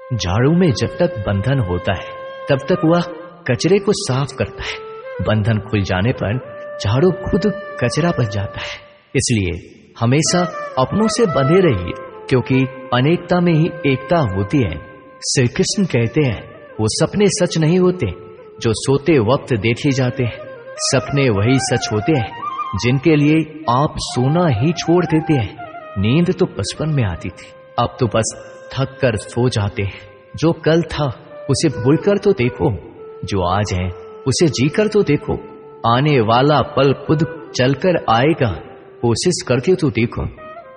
झाड़ू में जब तक बंधन होता है तब तक वह कचरे को साफ करता है। बंधन खुल जाने पर झाड़ू खुद कचरा बन जाता है। इसलिए हमेशा अपनों से बंधे रहिए, क्योंकि अनेकता में ही एकता होती है। श्री कृष्ण कहते हैं वो सपने सच नहीं होते जो सोते वक्त देखे जाते हैं। सपने वही सच होते हैं जिनके लिए आप सोना ही छोड़ देते हैं। नींद तो बचपन में आती थी, अब तो बस थक कर सो जाते हैं। जो कल था उसे भूलकर तो देखो, जो आज है उसे जीकर तो देखो। आने वाला पल खुद चलकर आएगा, कोशिश करके तो देखो।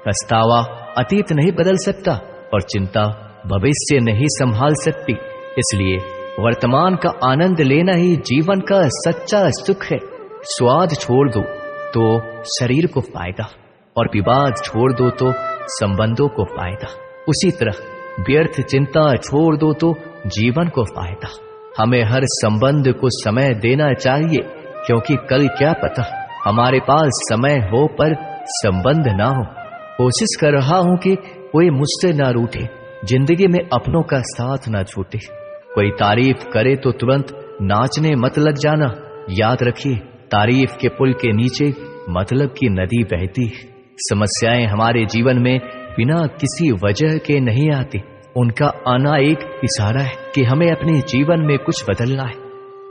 पछतावा अतीत नहीं बदल सकता और चिंता भविष्य नहीं संभाल सकती। इसलिए वर्तमान का आनंद लेना ही जीवन का सच्चा सुख है। स्वाद छोड़ दो तो शरीर को फायदा, और विवाद छोड़ दो तो संबंधों को फायदा। उसी तरह व्यर्थ चिंता छोड़ दो तो जीवन को फायदा। हमें हर संबंध को समय देना चाहिए, क्योंकि कल क्या पता हमारे पास समय हो पर संबंध ना हो। कोशिश कर रहा हूं कि कोई मुझसे ना रूठे, जिंदगी में अपनों का साथ ना छूटे। कोई तारीफ करे तो तुरंत नाचने मत लग जाना। याद रखिए, तारीफ के पुल के नीचे मतलब की नदी बहती है। समस्याएं हमारे जीवन में बिना किसी वजह के नहीं आती। उनका आना एक इशारा है कि हमें अपने जीवन में कुछ बदलना है।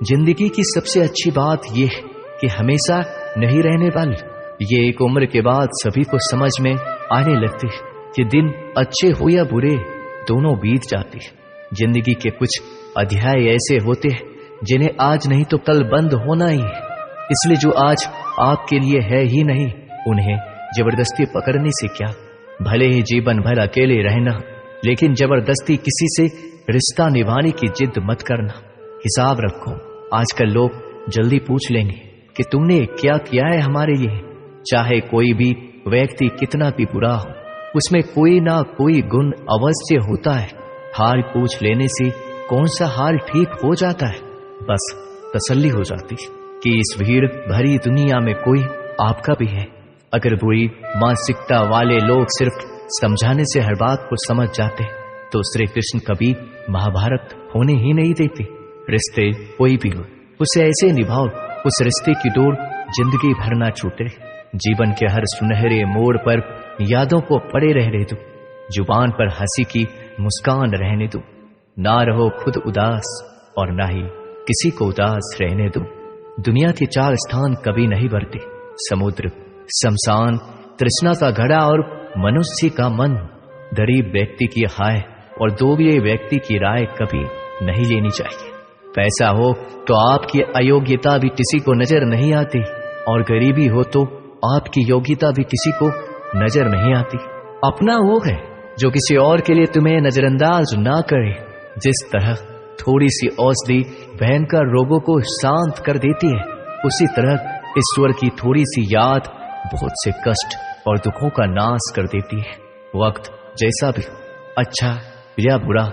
जिंदगी की सबसे अच्छी बात यह है कि हमेशा नहीं रहने वाली। ये एक उम्र के बाद सभी को समझ में आने लगती है कि दिन अच्छे हो या बुरे दोनों बीत जाते हैं। जिंदगी के कुछ अध्याय ऐसे होते हैं जिन्हें आज नहीं तो कल बंद होना ही है। इसलिए जो आज आपके लिए है ही नहीं, उन्हें जबरदस्ती पकड़ने से क्या। भले ही जीवन भर अकेले रहना, लेकिन जबरदस्ती किसी से रिश्ता निभाने की जिद मत करना। हिसाब रखो, आजकल लोग जल्दी पूछ लेंगे कि तुमने क्या किया है हमारे लिए। चाहे कोई भी व्यक्ति कितना भी बुरा हो, उसमें कोई ना कोई गुण अवश्य होता है। हाल पूछ लेने से कौन सा हाल ठीक हो जाता है। बस तसल्ली हो जाती कि इस भीड़ भरी दुनिया में कोई आपका भी है। अगर बुरी मानसिकता वाले लोग सिर्फ समझाने से हर बात को समझ जाते तो श्री कृष्ण कभी महाभारत होने ही नहीं देते। रिश्ते कोई भी हो, उसे ऐसे निभाओ उस रिश्ते की डोर जिंदगी भर ना छूटे। जीवन के हर सुनहरे मोड़ पर यादों को पड़े रहने दो। जुबान पर हंसी की मुस्कान रहने दो। ना रहो खुद उदास और ना ही किसी को उदास रहने दो। दुनिया के 4 स्थान कभी नहीं भरते, समुद्र, शमशान, तृष्णा का घड़ा और मनुष्य का मन। गरीब व्यक्ति की हाय और दोगले व्यक्ति की राय कभी नहीं लेनी चाहिए। पैसा हो तो आपकी अयोग्यता भी किसी को नजर नहीं आती, और गरीबी हो तो आपकी योग्यता भी किसी को नजर नहीं आती। अपना वो है जो किसी और के लिए तुम्हें नजरअंदाज ना करे। जिस तरह थोड़ी सी औषधि भयंकर रोगों को शांत कर देती है, उसी तरह ईश्वर की थोड़ी सी याद बहुत से कष्ट और दुखों का नाश कर देती है। वक्त जैसा भी, अच्छा या बुरा,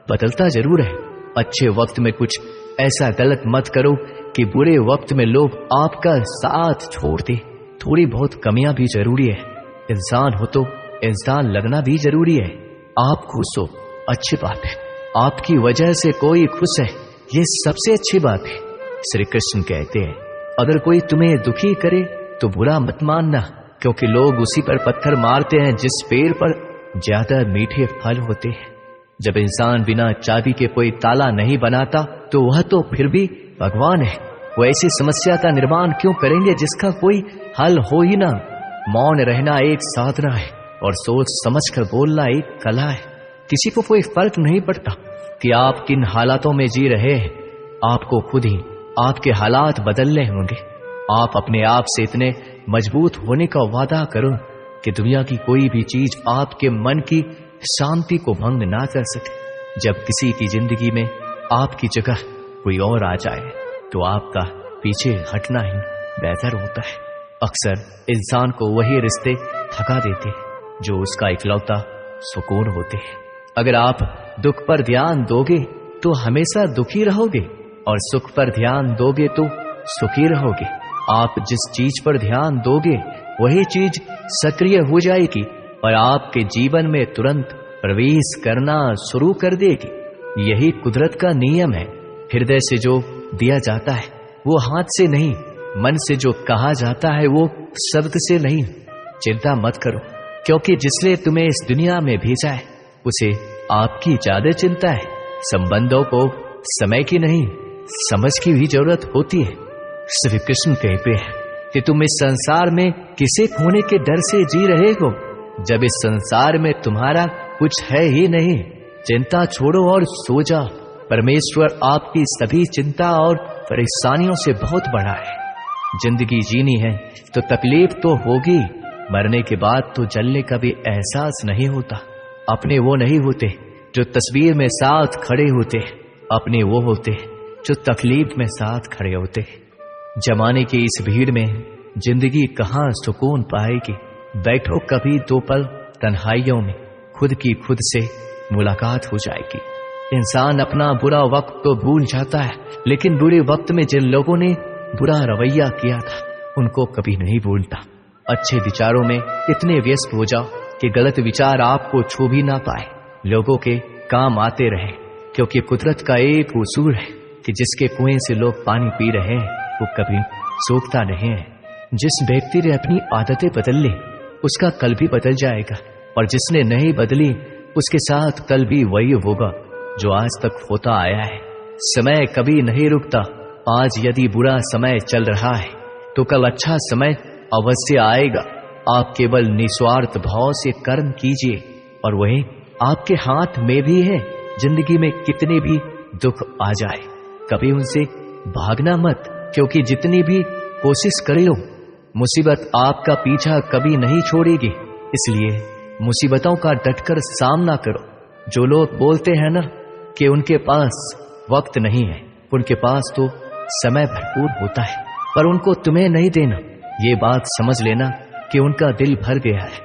बदलता जरूर है। अच्छे वक्त में कुछ ऐसा गलत मत करो कि बुरे वक्त में लोग आपका साथ छोड़ दे। थोड़ी बहुत कमियां भी जरूरी है। इंसान हो तो इंसान लगना भी जरूरी है। आप खुश हो, अच्छी बात है। आपकी वजह से कोई खुश है, ये सबसे अच्छी बात है। श्री कृष्ण कहते हैं, अगर कोई तुम्हें दुखी करे तो बुरा मत मानना, क्योंकि लोग उसी पर पत्थर मारते हैं जिस पेड़ पर ज्यादा मीठे फल होते हैं। जब इंसान बिना चाबी के कोई ताला नहीं बनाता तो वह तो फिर भी भगवान है। वो ऐसी समस्या का निर्माण क्यों करेंगे जिसका कोई हल हो ही ना। मौन रहना एक साधना है और सोच समझकर बोलना एक कला है। किसी को कोई फर्क नहीं पड़ता कि आप किन हालातों में जी रहे हैं। आपको खुद ही आपके हालात बदलने होंगे। आप अपने आप से इतने मजबूत होने का वादा करो कि दुनिया की कोई भी चीज आपके मन की शांति को भंग ना कर सके। जब किसी की जिंदगी में आपकी जगह कोई और आ जाए तो आपका पीछे हटना ही बेहतर होता है। अक्सर इंसान को वही रिश्ते थका देते हैं जो उसका इकलौता सुकून होते हैं। अगर आप दुख पर ध्यान दोगे तो हमेशा दुखी रहोगे, और सुख पर ध्यान दोगे तो सुखी रहोगे। आप जिस चीज पर ध्यान दोगे वही चीज सक्रिय हो जाएगी और आपके जीवन में तुरंत प्रवेश करना शुरू कर देगी। यही कुदरत का नियम है। हृदय से जो दिया जाता है वो हाथ से नहीं, मन से जो कहा जाता है वो शब्द से नहीं। चिंता मत करो, क्योंकि जिसने तुम्हें इस दुनिया में भेजा है उसे आपकी ज्यादा चिंता है। संबंधों को समय की नहीं, समझ की भी जरूरत होती है। श्री कृष्ण कहते हैं कि तुम इस संसार में किसे खोने के डर से जी रहे हो, जब इस संसार में तुम्हारा कुछ है ही नहीं। चिंता छोड़ो और सो जाओ। परमेश्वर आपकी सभी चिंता और परेशानियों से बहुत बड़ा है। जिंदगी जीनी है तो तकलीफ तो होगी, मरने के बाद तो जलने का भी एहसास नहीं होता। अपने वो नहीं होते जो तस्वीर में साथ खड़े होते, अपने वो होते जो तकलीफ में साथ खड़े होते। जमाने की इस भीड़ में जिंदगी कहाँ सुकून पाएगी। बैठो कभी दो पल तन्हाइयों में, खुद की खुद से मुलाकात हो जाएगी। इंसान अपना बुरा वक्त तो भूल जाता है, लेकिन बुरे वक्त में जिन लोगों ने बुरा रवैया किया था उनको कभी नहीं भूलता। अच्छे विचारों में इतने व्यस्त हो जाओ कि गलत विचार आपको छू भी ना पाए, लोगों के काम आते रहे। क्योंकि कुदरत का एक उसूल है कि जिसके कुएं से लोग पानी पी रहे हैं वो कभी सूखता नहीं है। जिस व्यक्ति ने अपनी आदतें बदल ली उसका कल भी बदल जाएगा, और जिसने नहीं बदली उसके साथ कल भी वही होगा जो आज तक होता आया है। समय कभी नहीं रुकता। आज यदि बुरा समय चल रहा है तो कल अच्छा समय अवश्य आएगा। आप केवल निस्वार्थ भाव से कर्म कीजिए और वही आपके हाथ में भी है। जिंदगी में कितने भी दुख आ जाए कभी उनसे भागना मत, क्योंकि जितनी भी कोशिश कर लो मुसीबत आपका पीछा कभी नहीं छोड़ेगी। इसलिए मुसीबतों का डटकर सामना करो। जो लोग बोलते हैं ना कि उनके पास वक्त नहीं है, उनके पास तो समय भरपूर होता है, पर उनको तुम्हें नहीं देना। ये बात समझ लेना कि उनका दिल भर गया है।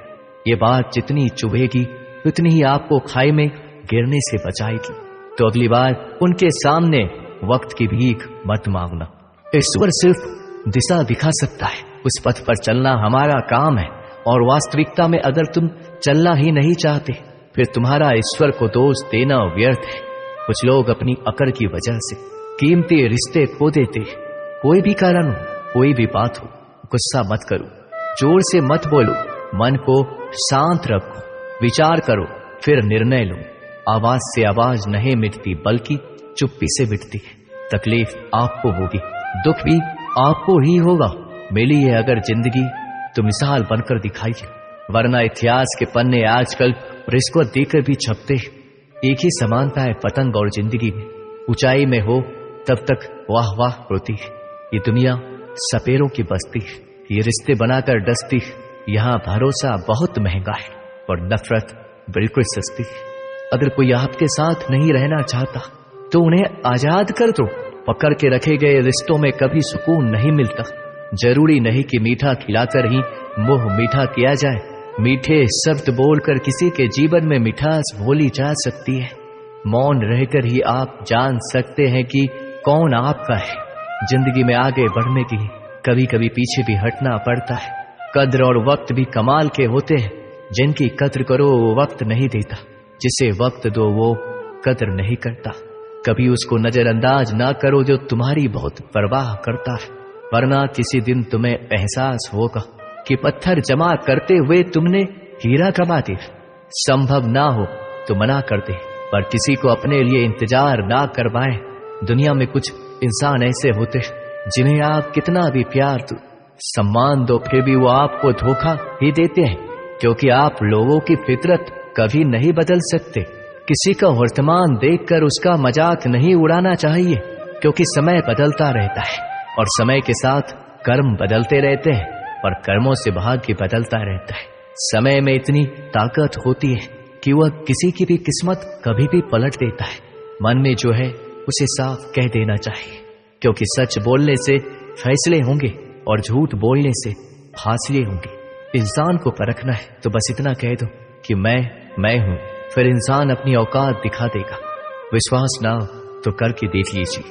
ये बात जितनी चुभेगी उतनी ही आपको खाई में गिरने से बचाएगी। तो अगली बार उनके सामने वक्त की भीख मत मांगना। ईश्वर सिर्फ दिशा दिखा सकता है, उस पथ पर चलना हमारा काम है। और वास्तविकता में अगर तुम चलना ही नहीं चाहते फिर तुम्हारा ईश्वर को दोष देना व्यर्थ है। कुछ लोग अपनी अकड़ की वजह से कीमती रिश्ते खो देते। कोई भी कारण हो, कोई भी बात हो, गुस्सा मत करो, जोर से मत बोलो, मन को शांत रखो, विचार करो, फिर निर्णय लो। आवाज से आवाज नहीं मिटती बल्कि चुप्पी से मिटती है। तकलीफ आपको होगी, दुख भी आपको ही होगा। मिली है अगर जिंदगी तो मिसाल बनकर दिखाइए, वरना इतिहास के पन्ने आजकल रिश्वत देकर भी छपते। एक ही समानता है पतंग और जिंदगी में। ऊंचाई में हो तब तक वाह वाह होती है। ये दुनिया सपेरों की बस्ती है, ये रिश्ते बनाकर डसती है। यहाँ भरोसा बहुत महंगा है और नफरत बिल्कुल सस्ती है। अगर कोई आपके साथ नहीं रहना चाहता तो उन्हें आजाद कर दो। पकड़ के रखे गए रिश्तों में कभी सुकून नहीं मिलता। जरूरी नहीं कि मीठा खिलाकर ही मुंह मीठा किया जाए। मीठे शब्द बोलकर किसी के जीवन में मिठास घोली जा सकती है। मौन रहकर ही आप जान सकते हैं कि कौन आपका है। जिंदगी में आगे बढ़ने के लिए कभी कभी पीछे भी हटना पड़ता है। कद्र और वक्त भी कमाल के होते हैं। जिनकी कद्र करो वो वक्त नहीं देता, जिसे वक्त दो वो कद्र नहीं करता। कभी उसको नजरअंदाज ना करो जो तुम्हारी बहुत परवाह करता है, वरना किसी दिन तुम्हें एहसास होगा कि पत्थर जमा करते हुए तुमने हीरा कमा दिया। संभव ना हो तो मना कर दे, पर किसी को अपने लिए इंतजार ना करवाएं। दुनिया में कुछ इंसान ऐसे होते हैं जिन्हें आप कितना भी प्यार दो, सम्मान दो, फिर भी वो आपको धोखा ही देते हैं, क्योंकि आप लोगों की फितरत कभी नहीं बदल सकते। किसी का वर्तमान देखकर उसका मजाक नहीं उड़ाना चाहिए, क्योंकि समय बदलता रहता है और समय के साथ कर्म बदलते रहते हैं और कर्मों से भाग्य बदलता रहता है। समय में इतनी ताकत होती है कि वह किसी की भी किस्मत कभी भी पलट देता है। मन में जो है उसे साफ कह देना चाहिए, क्योंकि सच बोलने से फैसले होंगे और झूठ बोलने से फासले होंगे। इंसान को परखना है तो बस इतना कह दो कि मैं हूं, फिर इंसान अपनी औकात दिखा देगा। विश्वास ना हो तो करके देख लीजिए।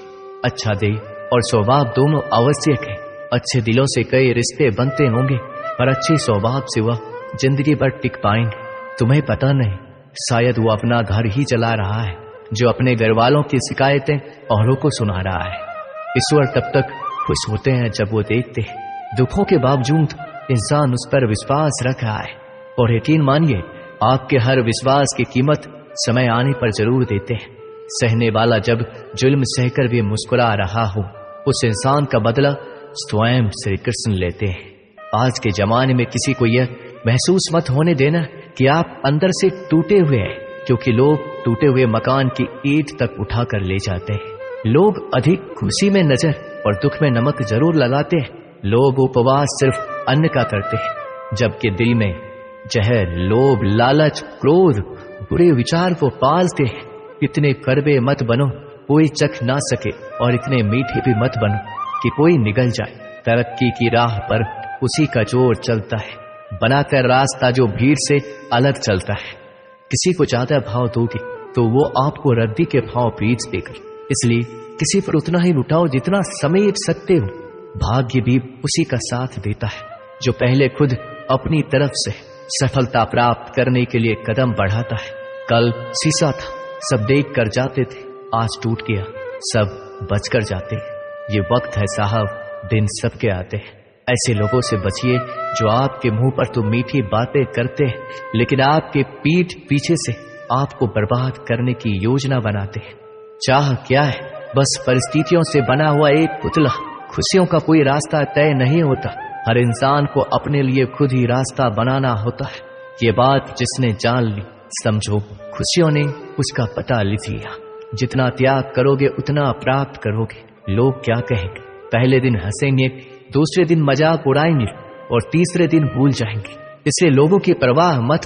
अच्छा दिल और स्वभाव दोनों आवश्यक है। अच्छे दिलों से कई रिश्ते बनते होंगे, पर अच्छे स्वभाव से वह जिंदगी भर टिक पाएंगे। तुम्हें पता नहीं शायद वो अपना घर ही चला रहा है, जो अपने घर वालों की शिकायतें औरों को सुना रहा है। ईश्वर तब तक खुश होते हैं जब वो देखते हैं दुखों के बावजूद इंसान उस पर विश्वास रख रहा है। और यकीन मानिए, आपके हर विश्वास की कीमत समय आने पर जरूर देते हैं। सहने वाला जब जुल्म सहकर भी मुस्कुरा रहा हो, उस इंसान का बदला स्वयं श्री कृष्ण लेते हैं। आज के जमाने में किसी को यह महसूस मत होने देना कि आप अंदर से टूटे हुए हैं, क्योंकि लोग टूटे हुए मकान की ईंट तक उठाकर ले जाते हैं। लोग अधिक खुशी में नजर और दुख में नमक जरूर लगाते हैं। लोग उपवास सिर्फ अन्न का करते हैं, जबकि दिल में जहर, लोभ, लालच, क्रोध, बुरे विचार को पालते हैं। इतने कड़वे मत बनो कोई चख ना सके, और इतने मीठे भी मत बनो कि कोई निगल जाए। तरक्की की राह पर उसी का जोर चलता है, बनाकर रास्ता जो भीड़ से अलग चलता है। किसी को ज्यादा भाव दोगे तो वो आपको रद्दी के भाव बेच देगा। इसलिए किसी पर उतना ही लुटाओ जितना समेट सकते हो। भाग्य भी उसी का साथ देता है जो पहले खुद अपनी तरफ से सफलता प्राप्त करने के लिए कदम बढ़ाता है। कल शीशा था, सब देख कर जाते थे, आज टूट गया, सब बच कर जाते हैं। ये वक्त है साहब, दिन सबके आते हैं। ऐसे लोगों से बचिए जो आपके मुंह पर तो मीठी बातें करते हैं, लेकिन आपके पीठ पीछे से आपको बर्बाद करने की योजना बनाते हैं। चाह क्या है? बस परिस्थितियों से बना हुआ एक पुतला। खुशियों का कोई रास्ता तय नहीं होता, हर इंसान को अपने लिए खुद ही रास्ता बनाना होता है। ये बात जिसने जान ली, समझो खुशियों ने उसका पता लिख लिया। जितना त्याग करोगे उतना प्राप्त करोगे। लोग क्या कहेंगे? पहले दिन हंसेंगे, दूसरे दिन मजाक उड़ाएंगे और तीसरे दिन भूल जाएंगे। इसलिए लोगों की परवाह मत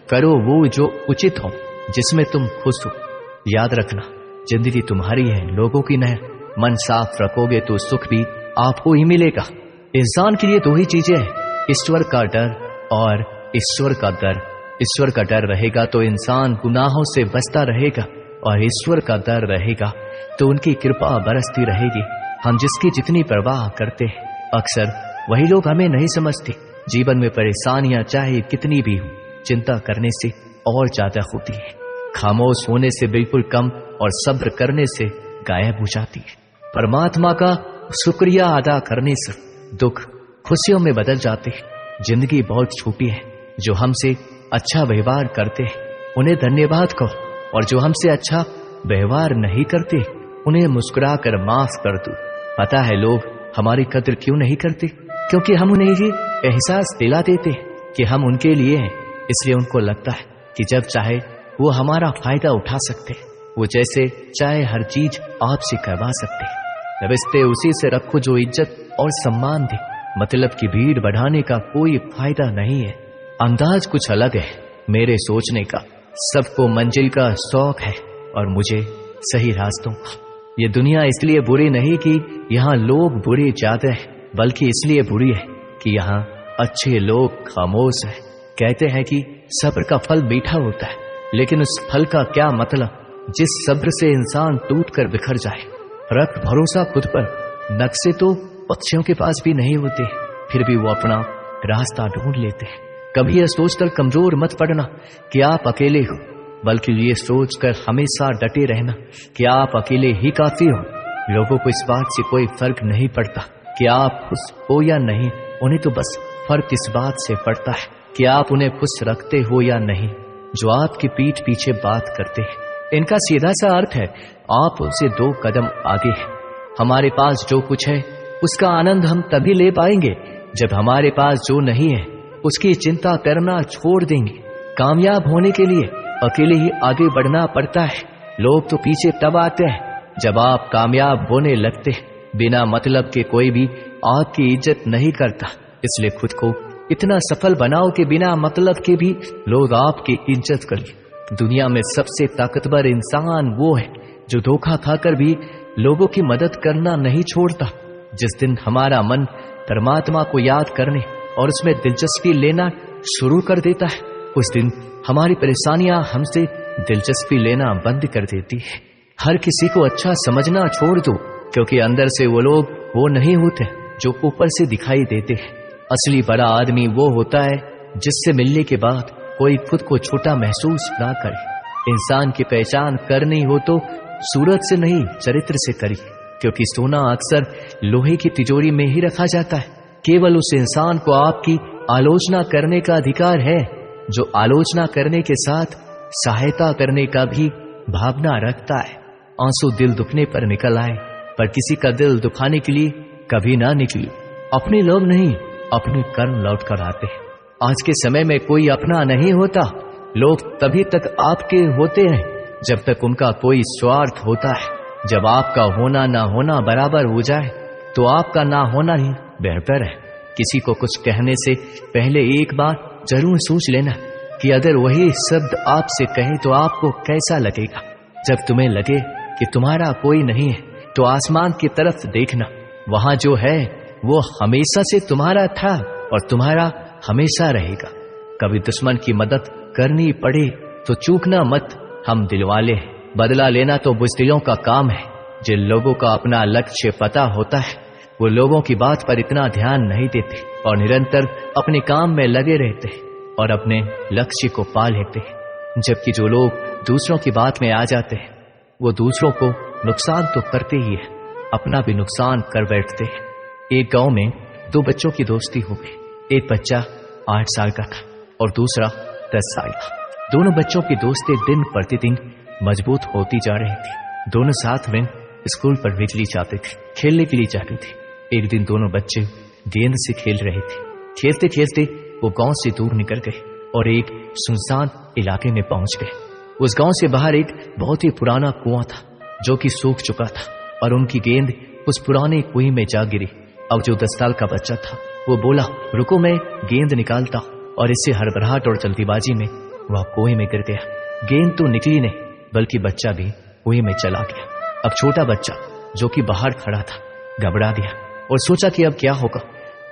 करो वो जो उचित हो, जिसमें तुम खुश हो। याद रखना, जिंदगी तुम्हारी है, लोगों की नहीं। मन साफ रखोगे तो सुख भी आपको ही मिलेगा। इंसान के लिए दो ही चीजें हैं, ईश्वर का डर और ईश्वर का डर। ईश्वर का डर रहेगा तो इंसान गुनाहों से बचता रहेगा, और ईश्वर का डर रहेगा तो उनकी कृपा बरसती रहेगी। हम जिसकी जितनी परवाह करते हैं, अक्सर वही लोग हमें नहीं समझते। जीवन में परेशानियां चाहे कितनी भी हो, चिंता करने से और ज्यादा होती है। खामोश होने से बिल्कुल कम और सब्र करने से गायब हो जाती है। परमात्मा का शुक्रिया अदा करने से दुख खुशियों में बदल जाते हैं। जिंदगी बहुत छोटी है। जो हमसे अच्छा व्यवहार करते हैं उन्हें धन्यवाद कहो, और जो हमसे अच्छा व्यवहार नहीं करते उन्हें मुस्कुरा कर माफ कर दो। पता है लोग हमारी कद्र क्यों नहीं करते? क्योंकि हम उन्हें ये एहसास दिला देते हैं कि हम उनके लिए हैं। इसलिए उनको लगता है कि जब चाहे वो हमारा फायदा उठा सकते हैं। वो जैसे चाहे हर चीज आपसे करवा सकते हैं। रिश्ते उसी से रखो जो इज्जत और सम्मान दे। मतलब की भीड़ बढ़ाने का कोई फायदा नहीं है। अंदाज कुछ अलग है मेरे सोचने का। सबको मंजिल का शौक है और मुझे सही रास्तों का। ये दुनिया इसलिए बुरी नहीं कि यहाँ लोग बुरे ज्यादा हैं, बल्कि इसलिए बुरी है कि यहाँ अच्छे लोग खामोश हैं। कहते हैं कि सब्र का फल मीठा होता है, लेकिन उस फल का क्या मतलब जिस सब्र से इंसान टूट कर बिखर जाए। रख भरोसा खुद पर। नक्शे तो पक्षियों के पास भी नहीं होते, फिर भी वो अपना रास्ता ढूंढ लेते हैं। कभी यह सोचकर कमजोर मत पड़ना कि आप अकेले हो, बल्कि ये सोचकर हमेशा डटे रहना कि आप अकेले ही काफी हो। लोगों को इस बात से कोई फर्क नहीं पड़ता कि आप खुश हो या नहीं। उन्हें तो बस फर्क इस बात से पड़ता है कि आप उन्हें खुश रखते हो या नहीं, जो आपकी पीठ पीछे बात करते हैं। इनका सीधा सा अर्थ है, आप उनसे 2 कदम आगे हैं। हमारे पास जो कुछ है उसका आनंद हम तभी ले पाएंगे जब हमारे पास जो नहीं है उसकी चिंता करना छोड़ देंगे। कामयाब होने के लिए अकेले ही आगे बढ़ना पड़ता है। लोग तो पीछे तब आते हैं जब आप कामयाब होने लगते हैं। बिना मतलब के कोई भी आपकी इज्जत नहीं करता। इसलिए खुद को इतना सफल बनाओ कि बिना मतलब के भी लोग आपकी इज्जत करें। दुनिया में सबसे ताकतवर इंसान वो है जो धोखा खाकर भी लोगों की मदद करना नहीं छोड़ता। जिस दिन हमारा मन परमात्मा को याद करने और उसमें दिलचस्पी लेना शुरू कर देता है, उस दिन हमारी परेशानियां हमसे दिलचस्पी लेना बंद कर देती है। हर किसी को अच्छा समझना छोड़ दो, क्योंकि अंदर से वो लोग वो नहीं होते जो ऊपर से दिखाई देते हैं। असली बड़ा आदमी वो होता है जिससे मिलने के बाद कोई खुद को छोटा महसूस ना करे। इंसान की पहचान करनी हो तो सूरत से नहीं, चरित्र से करी, क्योंकि सोना अक्सर लोहे की तिजोरी में ही रखा जाता है। केवल उस इंसान को आपकी आलोचना करने का अधिकार है जो आलोचना करने के साथ सहायता करने का भी भावना रखता है। आंसू दिल दुखने पर निकल आए, पर किसी का दिल दुखाने के लिए कभी ना निकली। अपने लोग नहीं, अपने कर्म लौट कर आते हैं। आज के समय में कोई अपना नहीं होता। लोग तभी तक आपके होते हैं जब तक उनका कोई स्वार्थ होता है। जब आपका होना ना होना बराबर हो जाए तो आपका ना होना ही बेहतर है। किसी को कुछ कहने से पहले एक बार जरूर सोच लेना कि अगर वही शब्द आपसे कहे तो आपको कैसा लगेगा। जब तुम्हें लगे कि तुम्हारा कोई नहीं है तो आसमान की तरफ देखना, वहां जो है वो हमेशा से तुम्हारा था और तुम्हारा हमेशा रहेगा। कभी दुश्मन की मदद करनी पड़े तो चूकना मत, हम दिलवाले हैं। बदला लेना तो बुज़दिलों का काम है। जिन लोगों का अपना लक्ष्य पता होता है वो लोगों की बात पर इतना ध्यान नहीं देते और निरंतर अपने काम में लगे रहते हैं और अपने लक्ष्य को पा लेते हैं। जबकि जो लोग दूसरों की बात में आ जाते हैं वो दूसरों को नुकसान तो करते ही है, अपना भी नुकसान कर बैठते हैं। एक गांव में दो बच्चों की दोस्ती हो गई। एक बच्चा 8 साल का था और दूसरा 10 साल का। दोनों बच्चों की दोस्ती दिन प्रतिदिन मजबूत होती जा रही थी। दोनों साथ में स्कूल पर बिजली जाते थे, खेलने के लिए जाते थे। एक दिन दोनों बच्चे गेंद से खेल रहे थे। खेलते खेलते वो गांव से दूर निकल गए और एक सुनसान इलाके में पहुंच गए। उस गांव से बाहर एक बहुत ही पुराना कुआं था जो कि सूख चुका था और उनकी गेंद उस पुराने कुएं में जा गिरी। अब जो 10 साल का बच्चा था वो बोला, रुको मैं गेंद निकालता, और इससे हड़बड़ाहट और जल्दीबाजी में वह कुएं में गिर गया। गेंद तो निकली नहीं बल्कि बच्चा भी कुएं में चला गया। अब छोटा बच्चा जो कि बाहर खड़ा था घबरा गया और सोचा कि अब क्या होगा।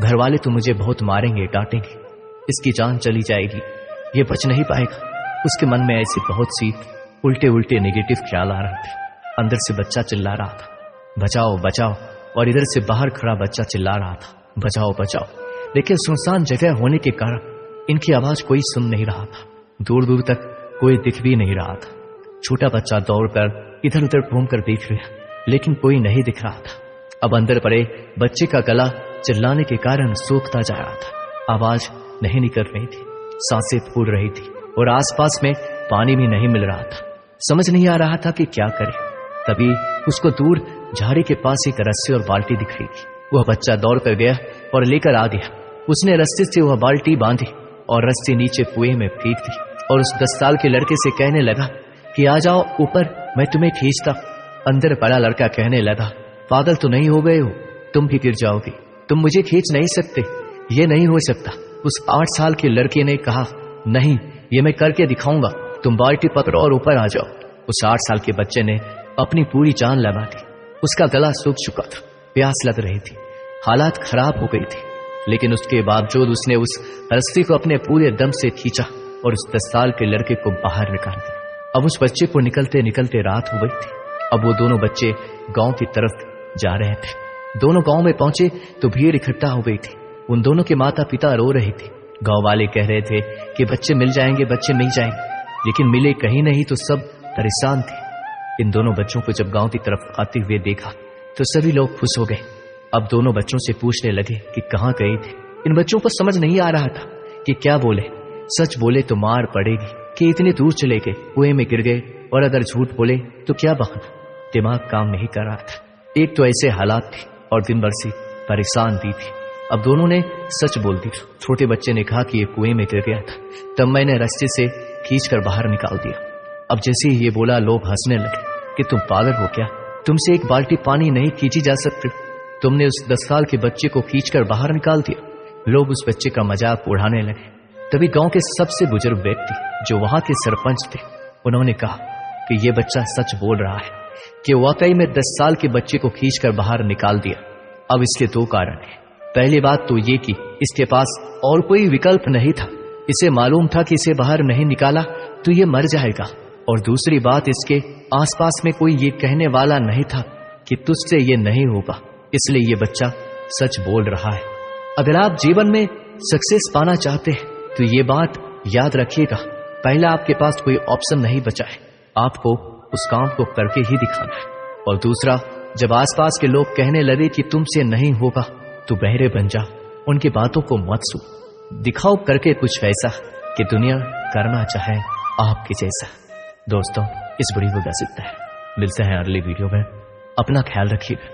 घर वाले तो मुझे बहुत मारेंगे, डांटेंगे, इसकी जान चली जाएगी, ये बच नहीं पाएगा। उसके मन में ऐसे बहुत सी उल्टे उल्टे नेगेटिव ख्याल आ रहे थे। अंदर से बच्चा चिल्ला रहा था, बचाओ बचाओ, और इधर से बाहर खड़ा बच्चा चिल्ला रहा था, बचाओ बचाओ। लेकिन सुनसान जगह होने के कारण इनकी आवाज कोई सुन नहीं रहा था। दूर दूर तक कोई दिख भी नहीं रहा था। छोटा बच्चा दौड़कर इधर उधर घूमकर देख लिया लेकिन कोई नहीं दिख रहा था। अब अंदर पड़े बच्चे का गला चिल्लाने के कारण सूखता जा रहा था। आवाज नहीं निकल रही थी, सांसें फूल रही थी और आसपास में पानी भी नहीं मिल रहा था। समझ नहीं आ रहा था कि क्या करे। तभी उसको दूर झाड़ी के पास एक रस्सी और बाल्टी दिख रही थी। वह बच्चा दौड़ कर गया और लेकर आ गया। उसने रस्सी से वह बाल्टी बांधी और रस्सी नीचे कुएं में फेंक दी और उस 10 साल के लड़के से कहने लगा कि आ जाओ ऊपर, मैं तुम्हें खींचता। अंदर पड़ा लड़का कहने लगा, पागल तो नहीं हो गए हो, तुम भी गिर जाओगे, तुम मुझे खींच नहीं सकते, ये नहीं हो सकता। उस 8 साल के लड़के ने कहा, नहीं, ये मैं करके दिखाऊंगा, तुम बाल्टी पकड़ो और ऊपर आ जाओ। उस 8 साल के बच्चे ने अपनी पूरी जान लगा दी। उसका गला सूख चुका था, प्यास लग रही थी, हालात खराब हो गई थी, लेकिन उसके बावजूद उसने उस रस्सी को अपने पूरे दम से खींचा और उस 10 साल के लड़के को बाहर निकाल दिया। अब उस बच्चे को निकलते निकलते रात हो गई थी। अब वो दोनों बच्चे गांव की तरफ जा रहे थे। दोनों गांव में पहुंचे तो भीड़ इकट्ठा हो गई थी। उन दोनों के माता पिता रो रहे थे। गांव वाले कह रहे थे कि बच्चे मिल जाएंगे, बच्चे मिल जाएंगे, लेकिन मिले कहीं नहीं तो सब परेशान थे। इन दोनों बच्चों को जब गांव की तरफ आते हुए देखा तो सभी लोग खुश हो गए। अब दोनों बच्चों से पूछने लगे कि कहाँ गए थे। इन बच्चों को समझ नहीं आ रहा था कि क्या बोले। सच बोले तो मार पड़ेगी कि इतने दूर चले गए, कुएं में गिर गए, और अगर झूठ बोले तो क्या बहाना। दिमाग काम नहीं कर रहा था। एक तो ऐसे हालात थे और दिन भर से परेशान भी थी। अब दोनों ने सच बोल दी। छोटे बच्चे ने कहा कि ये कुएं में गिर गया था, तब मैंने रस्ते से खींचकर बाहर निकाल दिया। अब जैसे ही ये बोला लोग हंसने लगे कि तुम पागल हो क्या, तुमसे एक बाल्टी पानी नहीं खींची जा सकती, तुमने उस 10 साल के बच्चे को खींचकर बाहर निकाल दिया। लोग उस बच्चे का मजाक उड़ाने लगे। तभी गांव के सबसे बुजुर्ग व्यक्ति जो वहां के सरपंच थे, उन्होंने कहा कि यह बच्चा सच बोल रहा है कि वाकई में 10 साल के बच्चे को खींचकर बाहर निकाल दिया। अब इसके 2 कारण हैं। पहली बात तो ये कि इसके पास और कोई विकल्प नहीं था। इसे मालूम था कि इसे बाहर नहीं निकाला तो ये मर जाएगा। और दूसरी बात, इसके आसपास में कोई ये कहने वाला नहीं था कि तुझसे ये नहीं होगा, इसलिए ये बच्चा सच बोल रहा है। अगर आप जीवन में सक्सेस पाना चाहते हैं तो ये बात याद रखिएगा, पहले आपके पास कोई ऑप्शन नहीं बचा है, आपको उस काम को करके ही दिखाना है। और दूसरा, जब आसपास के लोग कहने लगे कि तुमसे नहीं होगा, तो बहरे बन जा, उनकी बातों को मत सुन। दिखाओ करके कुछ वैसा कि दुनिया करना चाहे आपके जैसा। दोस्तों, इस वीडियो को बस इतना है। मिलते हैं अगली वीडियो में। अपना ख्याल रखिएगा।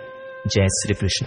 जय श्री कृष्ण।